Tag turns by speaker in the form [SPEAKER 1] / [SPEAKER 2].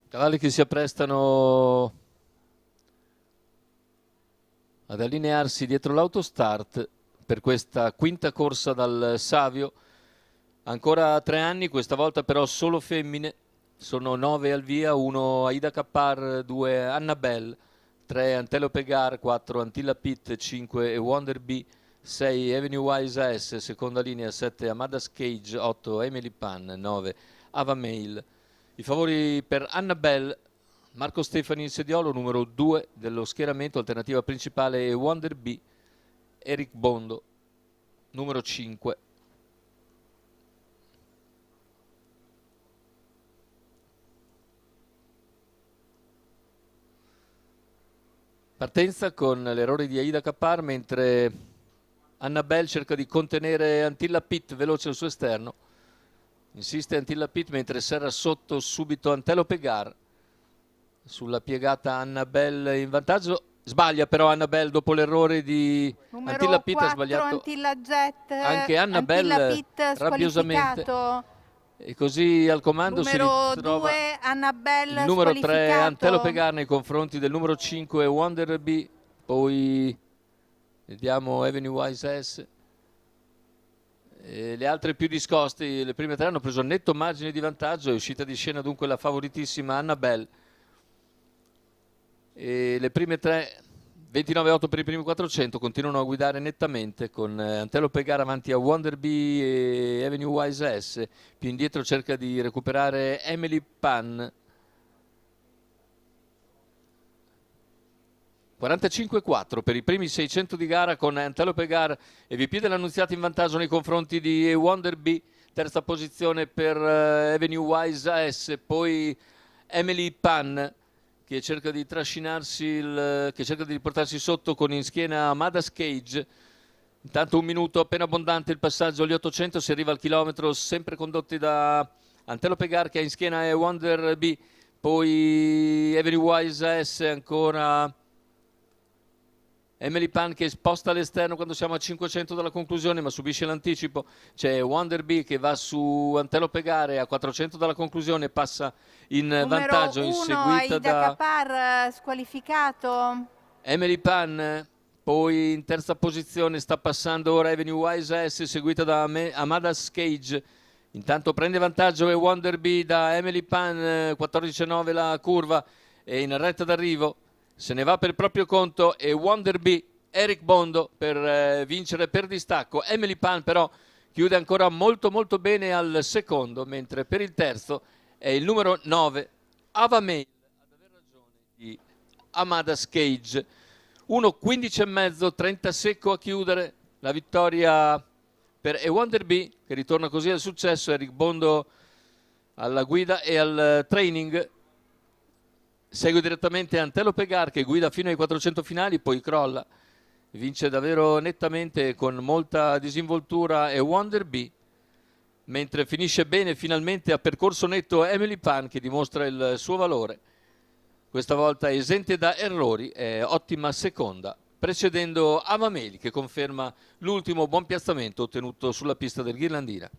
[SPEAKER 1] Cavalli che si apprestano ad allinearsi dietro l'autostart per questa quinta corsa dal Savio. Ancora 3 anni, questa volta però solo femmine. Sono 9 al via, 1 Aida Kapar, 2 Annabelle, 3 Antelope Gar, 4 Antilla Pitt, 5 Wonder Bee, 6 Avenue Wise AS, seconda linea, 7 Amadas Cage, 8 Emily Pan, 9 Ava Mail. I favori per Annabelle: Marco Stefani in sediolo, numero 2 dello schieramento, alternativa principale è Wonder Bee, Eric Bondo, numero 5. Partenza con l'errore di Aida Kapar, mentre Annabelle cerca di contenere Antilla Pitt veloce al suo esterno. Insiste Antilla Pitt mentre serra sotto subito Antelope Gar. Sulla piegata Annabelle in vantaggio. Sbaglia però Annabelle dopo l'errore di
[SPEAKER 2] Numero
[SPEAKER 1] Antilla Pitt.
[SPEAKER 2] 4,
[SPEAKER 1] Ha sbagliato
[SPEAKER 2] Antilla Jet,
[SPEAKER 1] anche Annabelle,
[SPEAKER 2] Antilla Pitt
[SPEAKER 1] rabbiosamente.
[SPEAKER 2] squalificato.
[SPEAKER 1] E così al comando
[SPEAKER 2] Numero
[SPEAKER 1] si ritrova
[SPEAKER 2] 2, Annabelle
[SPEAKER 1] il numero 3 Antelope
[SPEAKER 2] squalificato.
[SPEAKER 1] Gar nei confronti del numero 5 Wonder Bee. Poi vediamo Avenue Wise S. E le altre più discoste, le prime 3 hanno preso netto margine di vantaggio. È uscita di scena dunque la favoritissima Annabelle. E le prime 3, 29,8 per i primi 400, continuano a guidare nettamente, con Antelope Gar avanti a Wonder Bee e Avenue Wise S. Più indietro cerca di recuperare Emily Pan. 45,4 per i primi 600 di gara, con Antelope Gar e VP dell'Annunziata in vantaggio nei confronti di Wonder Bee. Terza posizione per Avenue Wise AS, poi Emily Pan che cerca di trascinarsi, che cerca di riportarsi sotto con in schiena Amadas Cage. Intanto un minuto appena abbondante il passaggio agli 800, si arriva al chilometro, sempre condotti da Antelope Gar che ha in schiena è Wonder Bee, poi Avenue Wise AS, ancora Emily Pan che sposta all'esterno quando siamo a 500 dalla conclusione, ma subisce l'anticipo. C'è Wonder Bee che va su Antelope Gar a 400 dalla conclusione, passa in vantaggio, inseguita
[SPEAKER 2] Aida
[SPEAKER 1] da
[SPEAKER 2] Kapar squalificato.
[SPEAKER 1] Emily Pan. Poi in terza posizione sta passando ora Avenue Wise S, seguita da Amadas Cage. Intanto prende vantaggio e Wonder Bee da Emily Pan, 14,9 la curva, e in retta d'arrivo se ne va per il proprio conto e Wonder Bee, Eric Bondo per vincere per distacco. Emily Pan però chiude ancora molto bene al secondo, mentre per il terzo è il numero 9 Ava Mail ad aver ragione di Amadas Cage. 1,15,5, 30 secco a chiudere la vittoria per Wonder Bee, che ritorna così al successo. Eric Bondo alla guida e al training. Segue direttamente Antelope Gar che guida fino ai 400 finali, poi crolla, vince davvero nettamente con molta disinvoltura e Wonder Bee, mentre finisce bene finalmente a percorso netto Emily Pan che dimostra il suo valore, questa volta esente da errori, è ottima seconda, precedendo Ava Mail che conferma l'ultimo buon piazzamento ottenuto sulla pista del Ghirlandina.